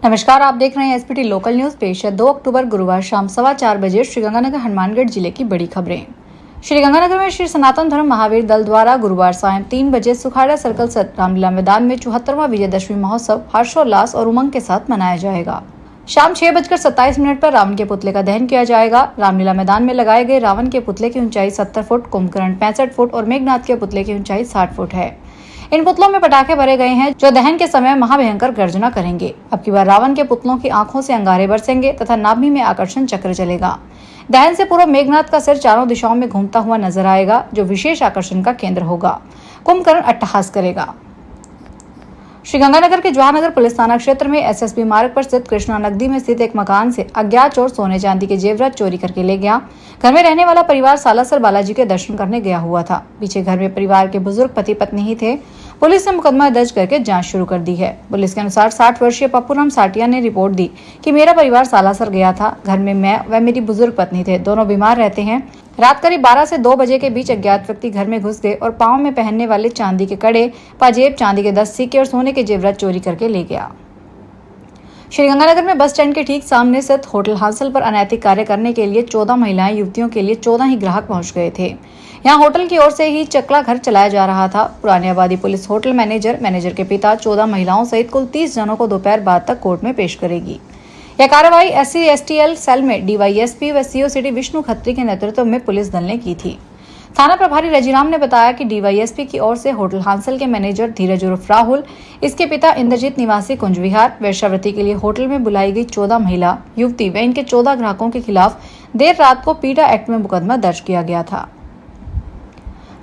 नमस्कार, आप देख रहे हैं एसपीटी लोकल न्यूज। पेश है 2 अक्टूबर गुरुवार शाम 4:15 बजे श्रीगंगानगर हनुमानगढ़ जिले की बड़ी खबरें। श्रीगंगानगर में श्री सनातन धर्म महावीर दल द्वारा गुरुवार सायं 3 बजे सुखाड़ा सर्कल स्थित रामलीला मैदान में 74वां विजयदशमी महोत्सव हर्षोल्लास और उमंग के साथ मनाया जाएगा। शाम 6:27 पर रावण के पुतले का दहन किया जाएगा। रामलीला मैदान में लगाए गए रावण के पुतले की ऊंचाई 70 फुट, कुंभकर्ण 65 फुट और मेघनाथ के पुतले की ऊंचाई 60 फुट है। इन पुतलों में पटाखे भरे गए हैं जो दहन के समय महाभयंकर गर्जना करेंगे। अब की बार रावण के पुतलों की आंखों से अंगारे बरसेंगे तथा नाभि में आकर्षण चक्र चलेगा। दहन से पूर्व मेघनाथ का सिर चारों दिशाओं में घूमता हुआ नजर आएगा, जो विशेष आकर्षण का केंद्र होगा। कुंभकर्ण अट्टहास करेगा। श्रीगंगानगर के जवाहरनगर पुलिस थाना क्षेत्र में एसएसबी मार्ग पर स्थित कृष्णा नगदी में स्थित एक मकान से अज्ञात चोर सोने चांदी के जेवरात चोरी करके ले गया। घर में रहने वाला परिवार सालासर बालाजी के दर्शन करने गया हुआ था। पीछे घर में परिवार के बुजुर्ग पति पत्नी ही थे। पुलिस ने मुकदमा दर्ज करके जांच शुरू कर दी है। पुलिस के अनुसार 60 वर्षीय पप्पूराम साटिया ने रिपोर्ट दी कि मेरा परिवार सालासर गया था। घर में मैं व मेरी बुजुर्ग पत्नी थे, दोनों बीमार रहते हैं। रात करीब 12 से 2 बजे के बीच अज्ञात व्यक्ति घर में घुस गए और पांव में पहनने वाले चांदी के कड़े, पाजेब, चांदी के 10 सिक्के और सोने के जेवरात चोरी करके ले गया। श्रीगंगानगर में बस स्टैंड के ठीक सामने स्थित होटल हांसल पर अनैतिक कार्य करने के लिए 14 महिलाएं युवतियों के लिए 14 ही ग्राहक पहुंच गए थे। यहां होटल की ओर से ही चकला घर चलाया जा रहा था। पुरानी आबादी पुलिस होटल मैनेजर के पिता 14 महिलाओं सहित कुल 30 जनों को दोपहर बाद तक कोर्ट में पेश करेगी। यह कार्रवाई SC/STL सेल में DYSP व CO सिटी विष्णु खत्री के नेतृत्व में पुलिस दल ने की थी। थाना प्रभारी रजीराम ने बताया कि DYSP की ओर से होटल हांसल के मैनेजर धीरज उर्फ राहुल, इसके पिता इंद्रजीत निवासी कुंज विहार, वेश्यावृत्ति के लिए होटल में बुलाई गई 14 महिला युवती व इनके 14 ग्राहकों के खिलाफ देर रात को पीटा एक्ट में मुकदमा दर्ज किया गया था।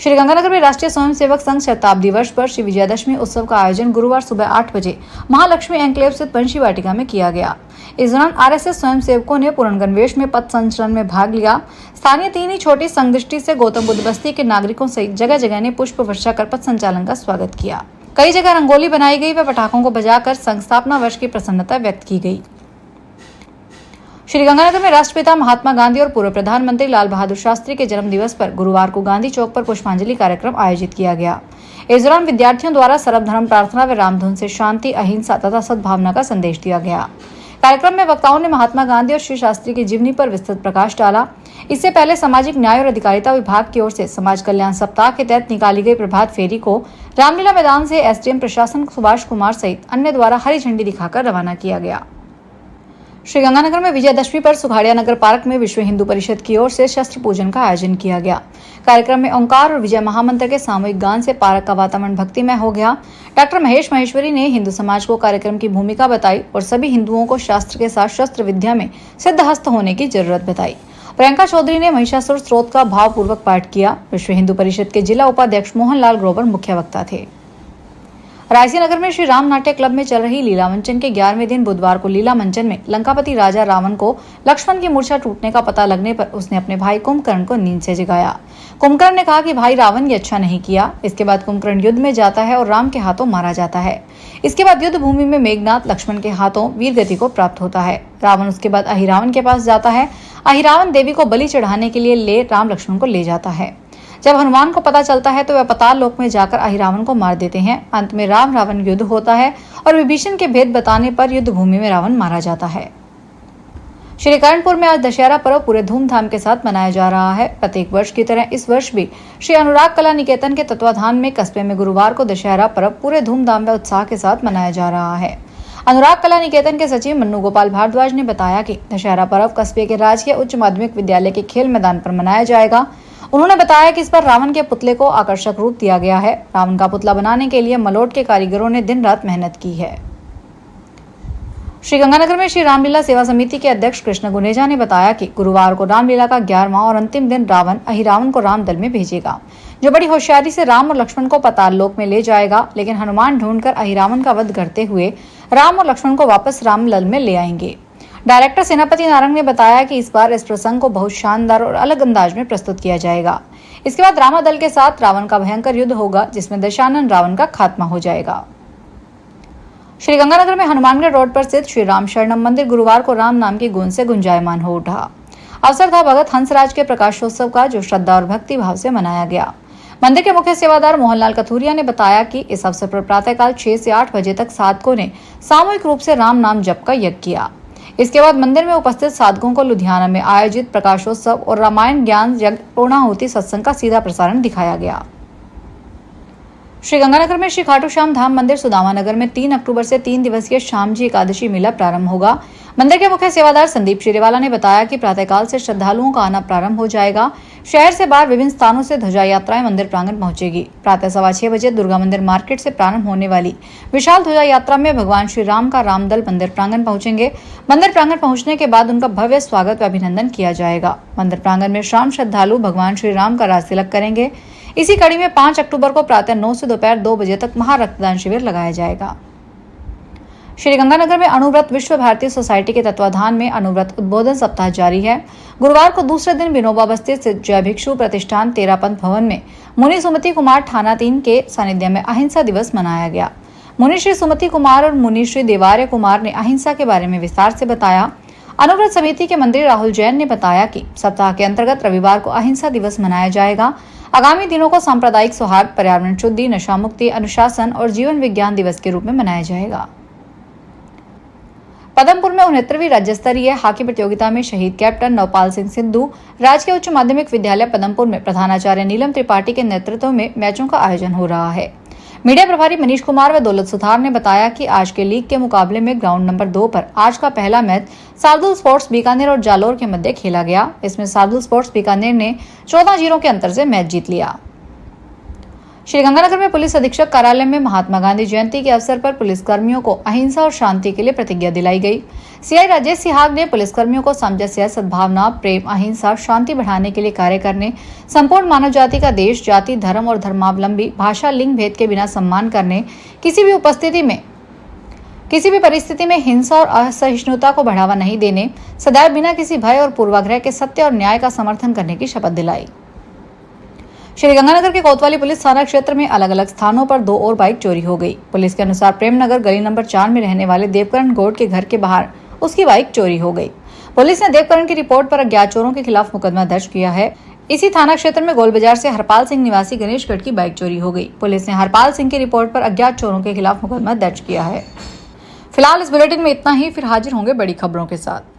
श्रीगंगानगर में राष्ट्रीय स्वयंसेवक संघ शताब्दी वर्ष पर श्री विजयादशमी उत्सव का आयोजन गुरुवार सुबह 8 बजे महालक्ष्मी एन्क्लेव स्थित पंछी वाटिका में किया गया। इस दौरान RSS स्वयंसेवकों ने पूर्णगणवेश में पथ संचलन में भाग लिया। स्थानीय 3 ही छोटी संघ दृष्टि से गौतम बुद्ध बस्ती के नागरिकों सहित जगह जगह ने पुष्प वर्षा कर पथ संचालन का स्वागत किया। कई जगह रंगोली बनाई गई व पटाखों को बजाकर संघ स्थापना वर्ष की प्रसन्नता व्यक्त की गई। श्रीगंगानगर में राष्ट्रपिता महात्मा गांधी और पूर्व प्रधानमंत्री लाल बहादुर शास्त्री के जन्म दिवस पर गुरुवार को गांधी चौक पर पुष्पांजलि कार्यक्रम आयोजित किया गया। इस दौरान विद्यार्थियों द्वारा सर्वधर्म प्रार्थना व रामधुन से शांति, अहिंसा तथा सद्भावना का संदेश दिया गया। कार्यक्रम में वक्ताओं ने महात्मा गांधी और श्री शास्त्री की जीवनी पर विस्तृत प्रकाश डाला। इससे पहले सामाजिक न्याय और अधिकारिता विभाग की ओर से समाज कल्याण सप्ताह के तहत निकाली गई प्रभात फेरी को रामलीला मैदान से SDM प्रशासन सुभाष कुमार सहित अन्य द्वारा हरी झंडी दिखाकर रवाना किया गया। श्रीगंगानगर में विजयदशमी पर सुखाड़िया नगर पार्क में विश्व हिंदू परिषद की ओर से शस्त्र पूजन का आयोजन किया गया। कार्यक्रम में ओंकार और विजय महामंत्र के सामूहिक गान से पार्क का वातावरण भक्तिमय हो गया। डॉक्टर महेश महेश्वरी ने हिंदू समाज को कार्यक्रम की भूमिका बताई और सभी हिंदुओं को शास्त्र के साथ शस्त्र विद्या में सिद्धहस्त होने की जरूरत बताई। प्रियंका चौधरी ने महिषासुर स्तोत्र का भावपूर्वक पाठ किया। विश्व हिंदू परिषद के जिला उपाध्यक्ष मोहनलाल ग्रोवर मुख्य वक्ता थे। रायसी नगर में श्री राम नाट्य क्लब में चल रही लीला मंचन के 11वें दिन बुधवार को लीला मंचन में लंकापति राजा रावण को लक्ष्मण की मूर्छा टूटने का पता लगने पर उसने अपने भाई कुंभकर्ण को नींद से जगाया। कुंभकर्ण ने कहा कि भाई रावण ये अच्छा नहीं किया। इसके बाद कुंभकर्ण युद्ध में जाता है और राम के हाथों मारा जाता है। इसके बाद युद्ध भूमि में मेघनाथ लक्ष्मण के हाथों वीर गति को प्राप्त होता है। रावण उसके बाद अहिरावण के पास जाता है। अहिरावण देवी को बलि चढ़ाने के लिए राम लक्ष्मण को ले जाता है। जब हनुमान को पता चलता है तो वह पाताल लोक में जाकर अहिरावण को मार देते हैं। अंत में राम रावण युद्ध होता है और विभीषण के भेद बताने पर युद्ध भूमि में रावण मारा जाता है। श्री कर्णपुर में आज दशहरा पर्व पूरे धूमधाम के साथ मनाया जा रहा है। प्रत्येक वर्ष की तरह इस वर्ष भी श्री अनुराग कला निकेतन के तत्वाधान में कस्बे में गुरुवार को दशहरा पर्व पूरे धूमधाम व उत्साह के साथ मनाया जा रहा है। अनुराग कला निकेतन के सचिव मन्नू गोपाल भारद्वाज ने बताया कि दशहरा पर्व कस्बे के राजकीय उच्च माध्यमिक विद्यालय के खेल मैदान पर मनाया जाएगा। उन्होंने बताया कि इस पर रावण के पुतले को आकर्षक रूप दिया गया है। रावण का पुतला बनाने के लिए मलोट के कारीगरों ने दिन रात मेहनत की है। श्रीगंगानगर में श्री रामलीला सेवा समिति के अध्यक्ष कृष्ण गुनेजा ने बताया कि गुरुवार को रामलीला का 11वां और अंतिम दिन रावण अहिरावण को रामदल में भेजेगा, जो बड़ी होशियारी से राम और लक्ष्मण को पाताल लोक में ले जाएगा। लेकिन हनुमान ढूंढकर अहिरावण का वध करते हुए राम और लक्ष्मण को वापस रामदल में ले आएंगे। डायरेक्टर सेनापति नारंग ने बताया कि इस बार इस प्रसंग को बहुत शानदार और अलग अंदाज में प्रस्तुत किया जाएगा। इसके बाद रामादल के साथ रावण का भयंकर युद्ध होगा, जिसमें दशानन रावण का खात्मा हो जाएगा। श्रीगंगानगर में हनुमानगढ़ रोड पर स्थित श्री राम शरणम मंदिर गुरुवार को राम नाम की गूंज से गुंजायमान हो उठा। अवसर था भगत हंसराज के प्रकाशोत्सव का, जो श्रद्धा और भक्ति भाव से मनाया गया। मंदिर के मुख्य सेवादार मोहनलाल कथुरिया ने बताया कि इस अवसर पर प्रातःकाल 6 से 8 बजे तक साधकों ने सामूहिक रूप से राम नाम जप का यज्ञ किया। इसके बाद मंदिर में उपस्थित साधकों को लुधियाना में आयोजित प्रकाशोत्सव और रामायण ज्ञान यज्ञ पूर्णाहुति सत्संग का सीधा प्रसारण दिखाया गया। श्रीगंगानगर में श्री खाटू श्याम धाम मंदिर सुदामा नगर में 3 अक्टूबर से 3 दिवसीय श्यामजी एकादशी मेला प्रारंभ होगा। मंदिर के मुख्य सेवादार संदीप शिरेवाला ने बताया कि प्रातःकाल से श्रद्धालुओं का आना प्रारंभ हो जाएगा। शहर से बाहर विभिन्न स्थानों से ध्वजा यात्राएं मंदिर प्रांगण पहुंचेगी। प्रातः 6:15 बजे दुर्गा मंदिर मार्केट से प्रारंभ होने वाली विशाल ध्वजा यात्रा में भगवान श्री राम का रामदल मंदिर प्रांगण पहुंचेंगे। मंदिर प्रांगण पहुंचने के बाद उनका भव्य स्वागत व अभिनंदन किया जाएगा। मंदिर प्रांगण में शाम श्रद्धालु भगवान श्री राम का राज तिलक करेंगे। इसी कड़ी में 5 अक्टूबर को प्रातः 9 से दोपहर 2 बजे तक महारक्तदान शिविर लगाया जाएगा। श्रीगंगानगर में अणुव्रत विश्व भारतीय सोसाइटी के तत्वाधान में अणुव्रत उद्बोधन सप्ताह जारी है। गुरुवार को दूसरे दिन विनोबा बस्ती स्थित जय भिक्षु प्रतिष्ठान तेरापंथ भवन में मुनि सुमति कुमार थाना 3 के सानिध्य में अहिंसा दिवस मनाया गया। मुनि श्री सुमति कुमार और मुनि श्री देवार्य कुमार ने अहिंसा के बारे में विस्तार से बताया। अनुव्रत समिति के मंत्री राहुल जैन ने बताया कि सप्ताह के अंतर्गत रविवार को अहिंसा दिवस मनाया जाएगा। आगामी दिनों को सांप्रदायिक सौहार्द, पर्यावरण शुद्धि, नशा मुक्ति, अनुशासन और जीवन विज्ञान दिवस के रूप में मनाया जाएगा। पदमपुर में 69वीं राज्य स्तरीय हॉकी प्रतियोगिता में शहीद कैप्टन नवपाल सिंह सिद्धू राजकीय उच्च माध्यमिक विद्यालय पदमपुर में प्रधानाचार्य नीलम त्रिपाठी के नेतृत्व में मैचों का आयोजन हो रहा है। मीडिया प्रभारी मनीष कुमार व दौलत सुथार ने बताया कि आज के लीग के मुकाबले में ग्राउंड नंबर 2 पर आज का पहला मैच शार्दुल स्पोर्ट्स बीकानेर और जालोर के मध्य खेला गया। इसमें शार्दुल स्पोर्ट्स बीकानेर ने 14-0 के अंतर से मैच जीत लिया। श्रीगंगानगर में पुलिस अधीक्षक कार्यालय में महात्मा गांधी जयंती के अवसर पर पुलिसकर्मियों को अहिंसा और शांति के लिए प्रतिज्ञा दिलाई गई। सीआई राजेश सिहाग ने पुलिसकर्मियों को सामंजस्य, सद्भावना, प्रेम, अहिंसा, शांति बढ़ाने के लिए कार्य करने, संपूर्ण मानव जाति का देश, जाति, धर्म और धर्मावलंबी, भाषा, लिंग भेद के बिना सम्मान करने, किसी भी परिस्थिति में हिंसा और असहिष्णुता को बढ़ावा नहीं देने, सदैव बिना किसी भय और पूर्वाग्रह के सत्य और न्याय का समर्थन करने की शपथ दिलाई। श्रीगंगानगर के कोतवाली पुलिस थाना क्षेत्र में अलग अलग स्थानों पर 2 और बाइक चोरी हो गई। पुलिस के अनुसार प्रेमनगर गली नंबर 4 में रहने वाले देवकरण गौड़ के घर के बाहर उसकी बाइक चोरी हो गई। पुलिस ने देवकरण की रिपोर्ट पर अज्ञात चोरों के खिलाफ मुकदमा दर्ज किया है। इसी थाना क्षेत्र में गोल बाजार से हरपाल सिंह निवासी गणेशगढ़ की बाइक चोरी हो गई। पुलिस ने हरपाल सिंह की रिपोर्ट पर अज्ञात चोरों के खिलाफ मुकदमा दर्ज किया है। फिलहाल इस बुलेटिन में इतना ही, फिर हाजिर होंगे बड़ी खबरों के साथ।